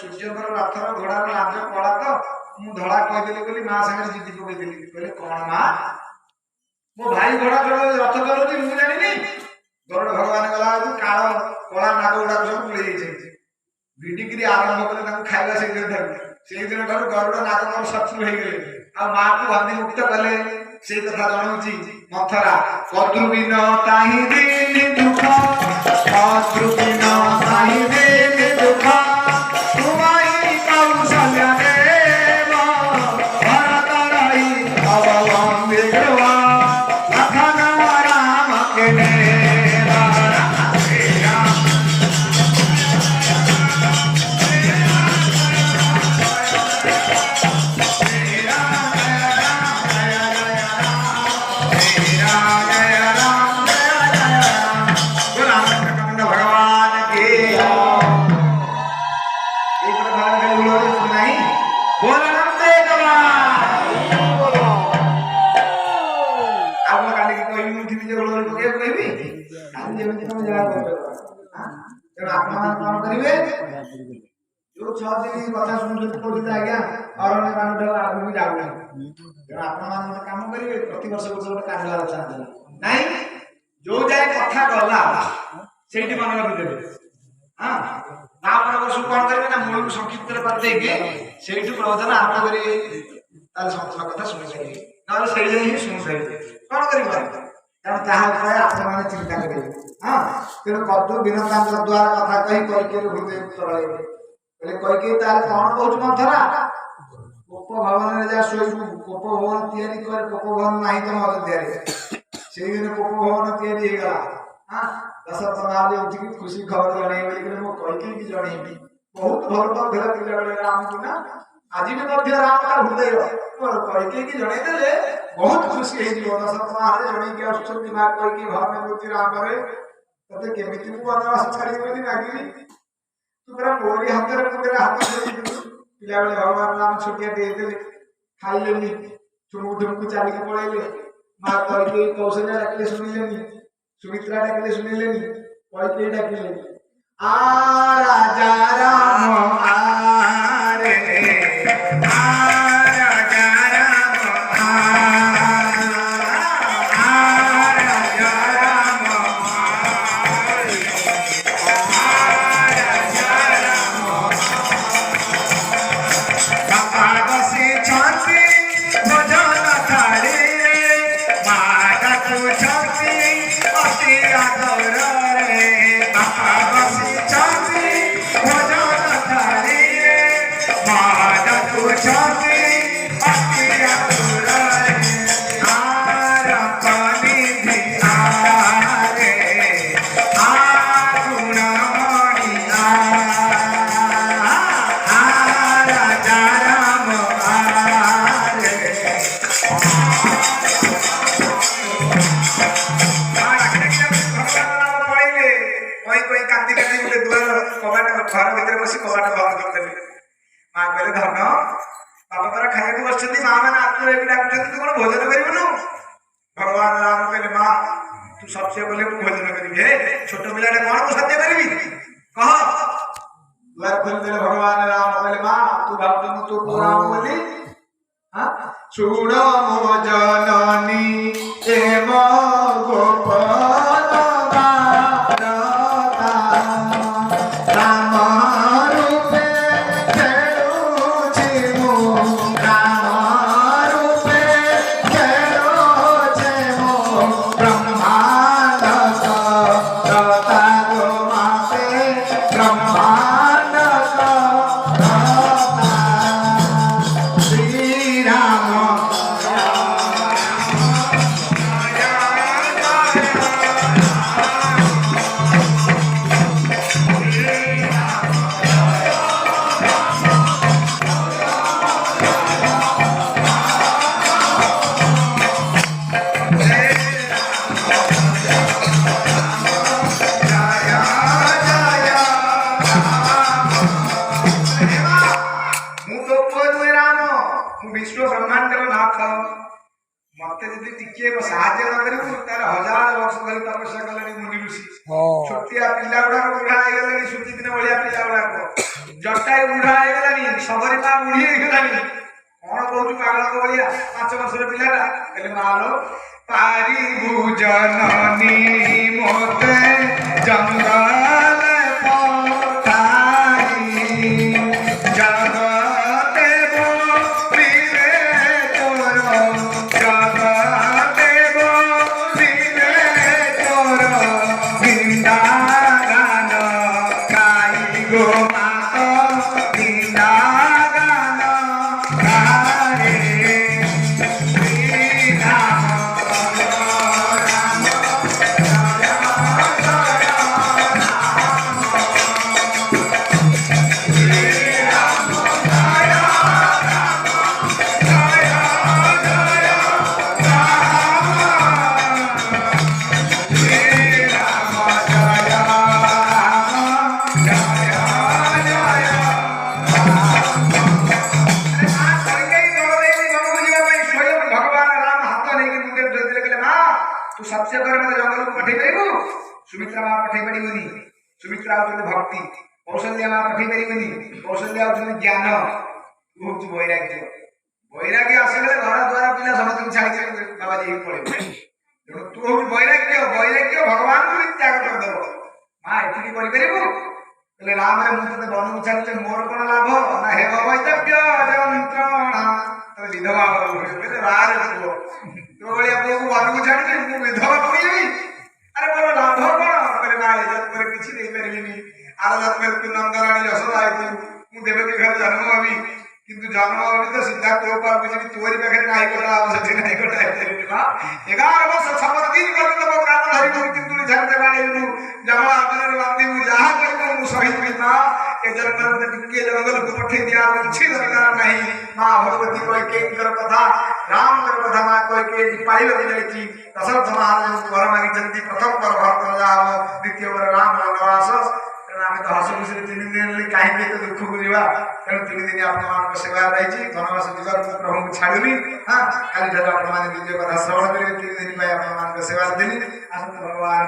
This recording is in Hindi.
सूर्यकर रथर घोड़ार लांज कला तो मु धड़ा कहदेली बोली माँ सागर जिद्दी पकईदेली कहले कौन माँ मो भाई घोड़ा चलो रथ चलाऊँ मुझे जानी गरुड़ भगवान गला काल कला नाग गुड़ा सब पड़े भिडिकी आरंभ कले खाଇବା से दिन ठार गरुड़ नाग मोर शत्रु हो गले आ माँ को बंदी मुक्त कले से कथा जनाऊँगी मथरा कद्रुबिन ताहि दिन दुख कद्रुबिन ताहि दिन दुख तुम्हारी कौशल्या देव भरत रही अवलंबी गृहा लखन राम के देवा कथा शुणुत आज्ञा अरण्य कांड आगे जाऊना काम करेंगे प्रति वर्ष गोटे कांड चाहते ना जो जाए कथा गला से मन रखिदेवे हाँ वर्ष कौन करेंगे ना मूल संक्षिप्त से प्रवचन आरंभ करेंगे संपूर्ण कथा शुणी सारे ना से शुणी सारे कौन कर चिंता करेंगे हाँ तेणु कदू विनता द्वारा कथा कही कईके हृदय तरह कईके कौन कौच मथरा कोप भवन जहाँ शोबू कोप भवन तैयारी कर कोप भवन ना तुम अयोध्या से दिन कोप भवन तैयारी हाँ दशरथ महाराज उठिक खुशी खबर जन मो कईके जनईबी बहुत भल पाला पिला बेले राम को ना आज भी राम का हृदय कईके जनईदे बहुत खुशी हो दशरथ महाराज जनईकी आसुँच माँ कईके घर में मूर्ति राम ते केमी वनवास छाड़ी मागिली तू पूरा मोरी हाथ में मेरा हाथ पिला बेले भगवान राम छोटिया देदेले खाइले ठुमु ठुमकु चलिक पड़े माँ कईके कौशल्या डाकिले शुणिले सुमित्रा डाकिले शुणिले कईके डाकिले आ राजा राम आ रे आ राजा राम आ राजा राम घर भर बस कबाट बंद करदे माँ कहले धन बाबा तारा खाया बस माँ मैंने आत्मरे डाक तू कौन भोजन करूँ भगवान राम कहले माँ तू सबसे बोले भोजन करी छोट पिला कौन को सत्य करी कह भगवान राम कहले माँ तू भाव तू राम बोली हाँ सुण मो जननी एम गोपाल राम रूपे खेलुछि मु राम रूपे खेलुछि मु ब्रह्मांड दाता गो माते ब्रह्मांड दाता श्री राम विश्व ब्रह्मांड नाथ मत जी टिके साहय न करू तार 1000 वर्ष धरी तपस्या कले मुनि ऋषि छोटिया पिला गुड़ा बुढ़ा गलानी सुची दिन भाया पिला गुड़ा जटाई बुढ़ा गलानी सबरी माँ बुढ़ी गलानी कौन कहूँ पागल को भाया 5 वर्षर पिलाटा कहले मालो पारिबु जननी मोते जंगल पठाई जगदेव विवे तोर जगदेव विवे तोर निंदा गान गाई गो मात निंदा गान गाए तू सबसे पहले मत जंगल को पठे करिबु सुमित्रा मां पठे परिबनी सुमित्रा होते भक्ति कौशल्या मां पठे परिबनी कौशल्या होते ज्ञान बहुत वैराग्य वैराग्य आसले घर द्वारा पिला समस्त छाड़ी के बाबा जी पड़े तू हो वैराग्य वैराग्य भगवान को त्याग कर दबो मां एठी करि परिबु कहले राम रे मु तते बन छाड़ले मोर कोन लाभ ना हे वैतव्य जंत्रणा तो विधवा बोले रार को तो बड़ी अपने को वन को छाड़ी के विधवा कोई अरे बोलो लाभ कोन करे ना इज्जत पर किछि नहीं परबिनी आर जत में तू नंदरानी यशोदा आई मु देवे के घर जन्म अभी किंतु जन्म अभी तो सीधा तो पर मुझे तोरी पाखे नाही कोटा आवश्यक नाही कोटा तेरे बा 11 वर्ष 6 दिन कर तो कान धरि को किंतु झंडे बाड़े मु जमा अपने बाती मु जहां कर मु शहीद बिना ए जन्म में टिके जंगल को पठे दिया किछि दरकार नहीं मां भगवती कोई के कर कथा राम कर कथा मां कोई के पाइल दिलैछि दशरथ महाराज घर मागी जंती प्रथम पर भक्त जाव द्वितीय पर राम वनवास आम तो हस खुशी 3 दिन कहीं तो दुख को जीवा तेणु 3 दिन आप सेवा रही वनवास जीवा प्रभु को छाड़ुनी हाँ खाली अपने द्वितीय कथा श्रवण करेंगे 3 दिन आप सेवा देनी आसत भगवान